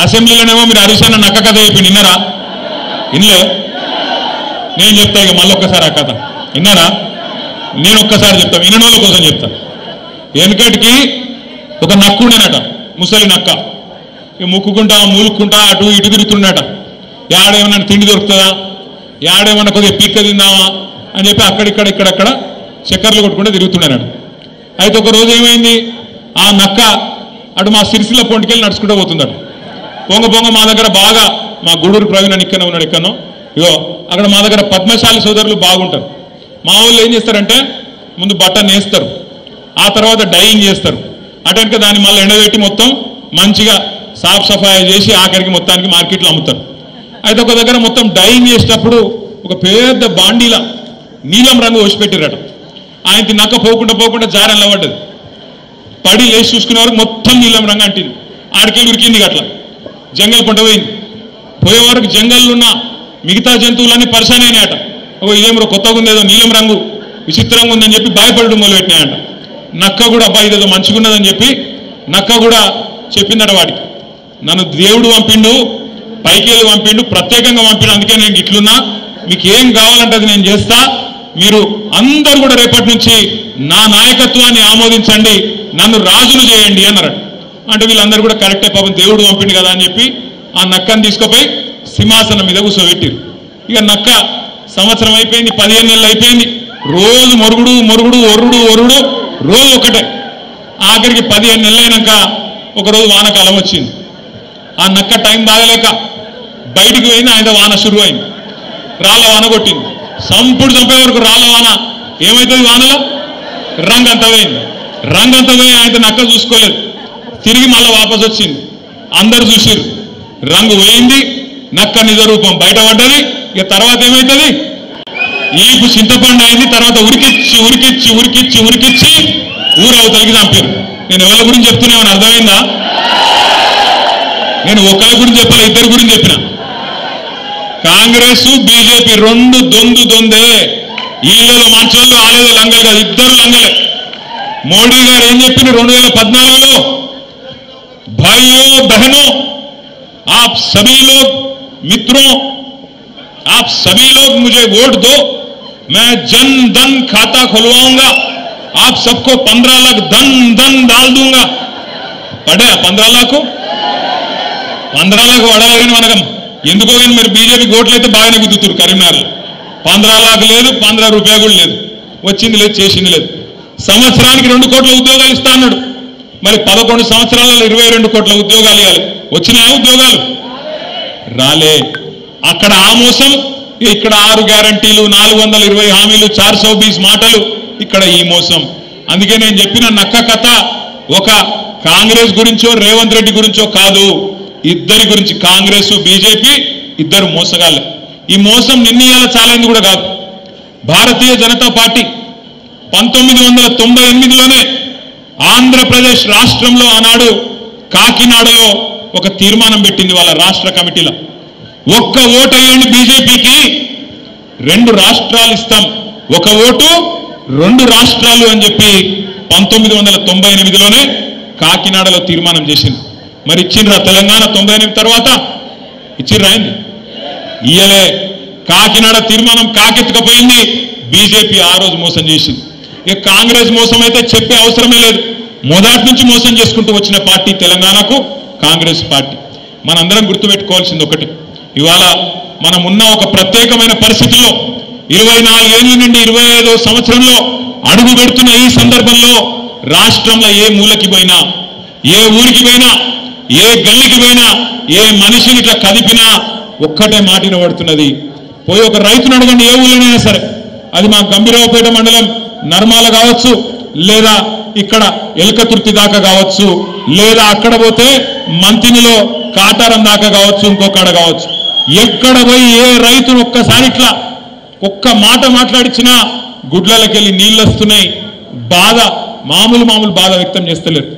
అసెంబ్లీలోనేమో మీరు హరీష్ అన్న నక్క కథ చెప్పి విన్నారా? వినలే. నేను చెప్తా ఇక మళ్ళీ ఒక్కసారి ఆ కథ విన్నారా? నేను ఒక్కసారి చెప్తా, వినోళ్ళ కోసం చెప్తా. వెనకటికి ఒక నక్కు ఉండేనట, ముసలి నక్క. ముక్కుకుంటా మూలుక్కుంటా అటు ఇటు తిరుగుతుండట. యాడేమన్నా తిండి దొరుకుతుందా, యాడేమన్నా కొద్దిగా పీక్క తిందామా అని చెప్పి ఇక్కడక్కడ చక్కర్లు కొట్టుకుంటే తిరుగుతుండేనట. అయితే ఒక రోజు ఏమైంది, ఆ నక్క అటు మా సిరిసిల్ల పొంటికెళ్ళి నడుచుకుంటూ పోతుందట. పొంగ మా దగ్గర బాగా మా గూడూరు ప్రవీణ్ అని ఇక్కడనే ఉన్నాడు, ఇక్కడనో ఇగో అక్కడ మా దగ్గర పద్మశాలి సోదరులు బాగుంటారు. మా వాళ్ళు ఏం చేస్తారంటే ముందు బట్టను వేస్తారు, ఆ తర్వాత డైయింగ్ చేస్తారు. అటెనక దాన్ని మళ్ళీ ఎండబెట్టి మొత్తం మంచిగా సాఫ్ సఫాయి చేసి ఆఖరికి మొత్తానికి మార్కెట్లో అమ్ముతారు. అయితే ఒక దగ్గర మొత్తం డైయింగ్ చేసేటప్పుడు ఒక పెద్ద బాండీలా నీలం రంగు వసిపెట్టిరట. ఆయనకి నక్క పోకుండా జారెల్లా పడ్డది. పడి లేచి చూసుకునే వరకు మొత్తం నీలం రంగు అంటింది. ఆడికెళ్ళి ఉరికింది, అట్లా జంగల్ పంట పోయింది. పోయే వరకు జంగల్లో ఉన్న మిగతా జంతువులన్నీ పరిశాన్ అయినాయట. ఇదేమో కొత్తగా ఉందేదో నీలం రంగు విచిత్రంగా ఉందని చెప్పి భయపడడం మొదలుపెట్టినాయంట. నక్క కూడా అబ్బా ఇదేదో మంచిగున్నదని చెప్పి నక్క కూడా చెప్పిందట వాడికి, నన్ను దేవుడు పంపిండు, పైకి వెళ్ళి పంపిండు, ప్రత్యేకంగా పంపిండు, అందుకే నేను ఇట్లున్నా, మీకు ఏం కావాలంటే అది నేను చేస్తా, మీరు అందరూ కూడా రేపటి నుంచి నా నాయకత్వాన్ని ఆమోదించండి, నన్ను రాజును చేయండి అన్నారట. అంటే వీళ్ళందరూ కూడా కరెక్టే, పాపం దేవుడు పంపిండు కదా అని చెప్పి ఆ నక్కని తీసుకుపోయి సింహాసనం మీద కూర్చోబెట్టిరు. ఇక నక్క సంవత్సరం అయిపోయింది, 15 నెలలు అయిపోయింది, రోజు మొరుగుడు ఒరుడు రోజు ఒకటే. ఆఖరికి 15 నెలలు అయినాక ఒకరోజు వానకాలం వచ్చింది. ఆ నక్క టైం బాగలేక బయటికి పోయింది, ఆయన వాన షురు అయింది. రాళ్ళ వాన కొట్టింది, చంపే వరకు రాళ్ళ వాన. ఏమవుతుంది వానలో? రంగంతా పోయి ఆయన నక్క చూసుకోలేదు, తిరిగి మళ్ళీ వాపసు వచ్చింది. అందరు చూసిరు, రంగు పోయింది, నక్క నిజ రూపం బయటపడ్డది. ఇక తర్వాత ఏమవుతుంది, ఈపు చింతపండు అయింది. తర్వాత ఉరికిచ్చి ఊరవతలికి చంపారు. నేను ఎవరి గురించి చెప్తున్నామని అర్థమైందా? నేను ఒకరి గురించి చెప్పాలి, ఇద్దరి గురించి చెప్పిన. కాంగ్రెస్ బీజేపీ రెండు దొందే. ఈళ్ళలో మంచోళ్ళు, ఆలేదో లంగలు కాదు, ఇద్దరు లంగలే. మోడీ గారు ఏం చెప్పింది 2014లో, भाइयों बहनों आप सभी लोग मित्रों आप सभी लोग मुझे वोट दो, मैं जन धन खाता खुलवाऊंगा, आप सबको 15 लाख धन डाल दूंगा. पड़ा 15 लाख పడాలి. కానీ మనకు ఎందుకో కానీ మరి బీజేపీ ఓట్లు అయితే బాగానే గుద్దుతురు. కరీంనగర్లో 15 లాఖ లేదు, 15 రూపాయలు కూడా లేదు, వచ్చింది లేదు, చేసింది లేదు. సంవత్సరానికి 2 కోట్ల ఉద్యోగాలు ఇస్తా అన్నాడు. మరి 11 సంవత్సరాలలో 22 కోట్ల ఉద్యోగాలు ఇవ్వాలి. వచ్చినాయా ఉద్యోగాలు? రాలే. అక్కడ ఆ మోసం, ఇక్కడ 6 గ్యారంటీలు, 420 హామీలు, 420 మాటలు, ఇక్కడ ఈ మోసం. అందుకే నేను చెప్పిన నక్క కథ ఒక కాంగ్రెస్ గురించో రేవంత్ రెడ్డి గురించో కాదు, ఇద్దరి గురించి. కాంగ్రెస్ బీజేపీ ఇద్దరు మోసగాళ్ళే. ఈ మోసం నిన్నయాల చాలైంది కూడా కాదు. భారతీయ జనతా పార్టీ 1998లోనే ఆంధ్రప్రదేశ్ రాష్ట్రంలో ఆనాడు కాకినాడలో ఒక తీర్మానం పెట్టింది వాళ్ళ రాష్ట్ర కమిటీలో. ఒక్క ఓటు వేయండి బీజేపీకి, 2 రాష్ట్రాలు ఇస్తాం, ఒక ఓటు 2 రాష్ట్రాలు అని చెప్పి 1998లోనే కాకినాడలో తీర్మానం చేసింది. మరి ఇచ్చిండ్రా తెలంగాణ 98 తర్వాత? ఇచ్చిండ్రా అయింది? ఇయ్యలే. కాకినాడ తీర్మానం కాకెత్తుకపోయింది. బీజేపీ ఆ రోజు మోసం చేసింది. ఇక కాంగ్రెస్ మోసం అయితే చెప్పే అవసరమే లేదు. మొదటి నుంచి మోసం చేసుకుంటూ వచ్చిన పార్టీ తెలంగాణకు కాంగ్రెస్ పార్టీ. మనందరం గుర్తుపెట్టుకోవాల్సింది ఒకటి, ఇవాళ మనం ఉన్న ఒక ప్రత్యేకమైన పరిస్థితుల్లో 24 ఏళ్ళ నుండి 25వ సంవత్సరంలో అడుగు పెడుతున్న ఈ సందర్భంలో రాష్ట్రంలో ఏ మూలకి పోయినా, ఏ ఊరికి పోయినా, ఏ గల్లికి పోయినా, ఏ మనిషిని ఇట్లా కదిపినా ఒక్కటే మాట వినబడుతున్నది. పోయి ఒక రైతును అడగండి, ఏ ఊళ్ళోనైనా సరే, అది మా గంభీరావుపేట మండలం నర్మాల కావచ్చు, లేదా ఇక్కడ ఎల్కతుర్తి దాకా కావచ్చు, లేదా అక్కడ పోతే మంతినిలో కాటారం దాకా కావచ్చు, ఇంకొకడ కావచ్చు, ఎక్కడ పోయి ఏ రైతును ఒక్కసారి ఇట్లా ఒక్క మాట మాట్లాడించినా గుడ్లకెళ్ళి నీళ్ళు వస్తున్నాయి. బాధ మామూలు బాధ వ్యక్తం చేస్తలేరు.